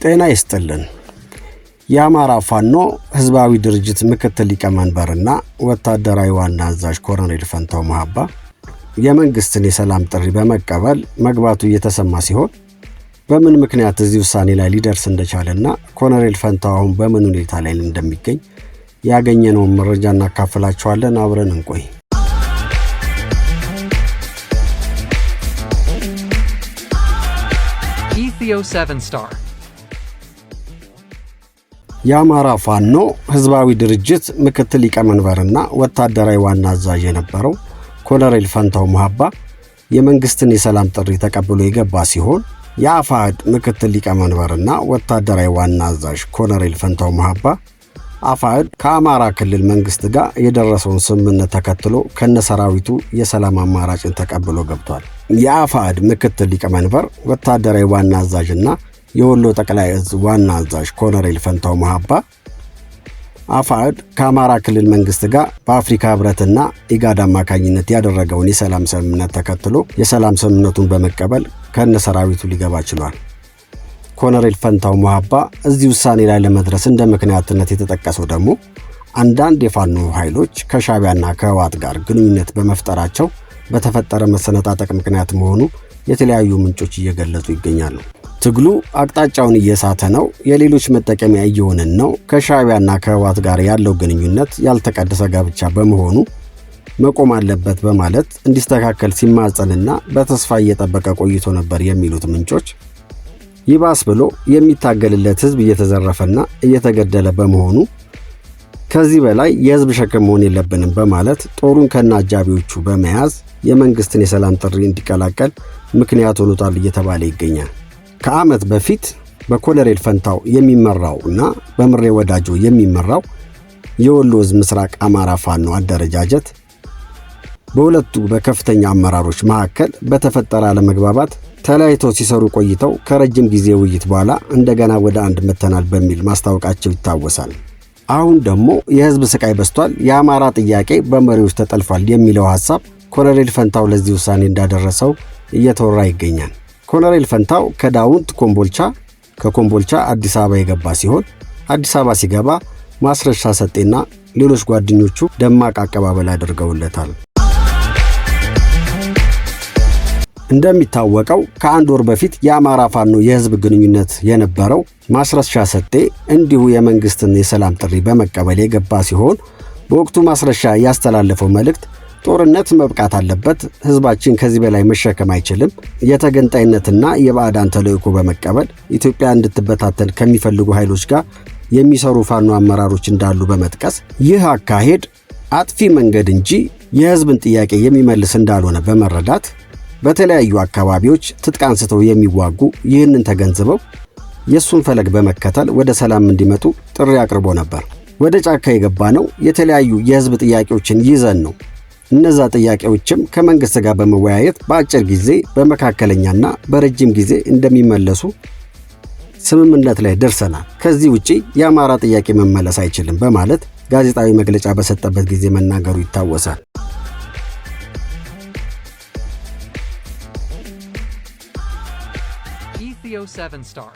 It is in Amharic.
ጤና ይስጥልን። የአማራ ፋኖ ህዝባዊ ድርጅት ምክትል ሊቀመንበርና ወታደራዊ ዋና አዛዥ ኮሎኔል ፈንታው መሐባ የመንግስትን የሰላም ጥሪ በመቀበል መግባቱ እየተሰማ ሲሆን በምን ምክንያት እዚህ ውሳኔ ላይ ሊደርስ እንደቻለና ኮሎኔል ፈንታው አሁን በምን ሁኔታ ላይ እንደሚገኝ ያገኘነውን መረጃ እናካፍላችኋለን። አብረን እንቆይ። Ethio 7 Star የአማራ ፋኖ ህዝባዊ ድርጅት ምክትል ሊቀመንበርና ወታደራዊ ዋና አዛዥ የነበረው ኮሎኔል ፈንታው መሐባ የመንግስትን የሰላም ጥሪ ተቀብሎ የገባ ሲሆን የአፋሕድ ምክትል ሊቀመንበርና ወታደራዊ ዋና አዛዥ ኮሎኔል ፈንታው መሐባ አፋሕድ ከአማራ ክልል መንግስት ጋር የደረሰውን ስምምነት ተከትሎ ከነሰራዊቱ የሰላም አማራጭን ተቀብሎ ገብቷል። የአፋሕድ ምክትል ሊቀመንበር ወታደራዊ ዋና አዛዥና የወሎ ጠቅላይ ዕዝ ዋና አዛዥ ኮሎኔል ፈንታው መሐባ አፋሕድ ከአማራ ክልል መንግስት ጋር በአፍሪካ ህብረትና ኢጋድ አማካኝነት ያደረገውን የሰላም ስምምነት ተከትሎ የሰላም ስምምነቱን በመቀበል ከነሰራዊቱ ሊገባ ችሏል። ኮሎኔል ፈንታው መሐባ እዚህ ውሳኔ ላይ ለመድረስ እንደ ምክንያትነት የተጠቀሰው ደግሞ አንዳንድ የፋኖ ኃይሎች ከሻዕቢያና ከህወሓት ጋር ግንኙነት በመፍጠራቸው በተፈጠረ መሰነጣጠቅ ምክንያት መሆኑ የተለያዩ ምንጮች እየገለጹ ይገኛሉ። ትግሉ አቅጣጫውን እየሳተ ነው፣ የሌሎች መጠቀሚያ እየሆነን ነው፣ ከሻዕቢያና ከህወሓት ጋር ያለው ግንኙነት ያልተቀደሰ ጋብቻ በመሆኑ መቆም አለበት በማለት እንዲስተካከል ሲማጸንና በተስፋ እየጠበቀ ቆይቶ ነበር የሚሉት ምንጮች ይባስ ብሎ የሚታገልለት ህዝብ እየተዘረፈና እየተገደለ በመሆኑ ከዚህ በላይ የህዝብ ሸክም መሆን የለብንም በማለት ጦሩን ከነአጃቢዎቹ በመያዝ የመንግስትን የሰላም ጥሪ እንዲቀላቀል ምክንያት ሆኖታል እየተባለ ይገኛል። ከዓመት በፊት በኮሎኔል ፈንታው የሚመራውና በምሬ ወዳጆ የሚመራው የወሎ ዕዝ ምስራቅ አማራ ፋኖ አደረጃጀት በሁለቱ በከፍተኛ አመራሮች መካከል በተፈጠረ አለመግባባት ተለያይተው ሲሰሩ ቆይተው ከረጅም ጊዜ ውይይት በኋላ እንደገና ወደ አንድ መተናል በሚል ማስታወቃቸው ይታወሳል። አሁን ደግሞ የህዝብ ስቃይ በስቷል፣ የአማራ ጥያቄ በመሪዎች ተጠልፏል የሚለው ሐሳብ ኮሎኔል ፈንታው ለዚህ ውሳኔ እንዳደረሰው እየተወራ ይገኛል። ኮሎኔል ፈንታው ከዳውንት ኮምቦልቻ ከኮምቦልቻ አዲስ አበባ የገባ ሲሆን አዲስ አበባ ሲገባ ማስረሻ ሰጤና ሌሎች ጓደኞቹ ደማቅ አቀባበል አድርገውለታል። እንደሚታወቀው ከአንድ ወር በፊት የአማራ ፋኖ የህዝብ ግንኙነት የነበረው ማስረሻ ሰጤ እንዲሁ የመንግስትን የሰላም ጥሪ በመቀበል የገባ ሲሆን በወቅቱ ማስረሻ ያስተላለፈው መልእክት ጦርነት መብቃት አለበት፣ ህዝባችን ከዚህ በላይ መሸከም አይችልም፣ የተገንጣይነትና የባዕዳን ተልእኮ በመቀበል ኢትዮጵያ እንድትበታተን ከሚፈልጉ ኃይሎች ጋር የሚሰሩ ፋኖ አመራሮች እንዳሉ በመጥቀስ ይህ አካሄድ አጥፊ መንገድ እንጂ የህዝብን ጥያቄ የሚመልስ እንዳልሆነ በመረዳት በተለያዩ አካባቢዎች ትጥቅ አንስተው የሚዋጉ ይህንን ተገንዝበው የሱን ፈለግ በመከተል ወደ ሰላም እንዲመጡ ጥሪ አቅርቦ ነበር። ወደ ጫካ የገባነው የተለያዩ የህዝብ ጥያቄዎችን ይዘን ነው። እነዛ ጥያቄዎችም ከመንግስት ጋር በመወያየት በአጭር ጊዜ በመካከለኛና በረጅም ጊዜ እንደሚመለሱ ስምምነት ላይ ደርሰናል። ከዚህ ውጪ የአማራ ጥያቄ መመለስ አይችልም በማለት ጋዜጣዊ መግለጫ በሰጠበት ጊዜ መናገሩ ይታወሳል። Ethio 7 Star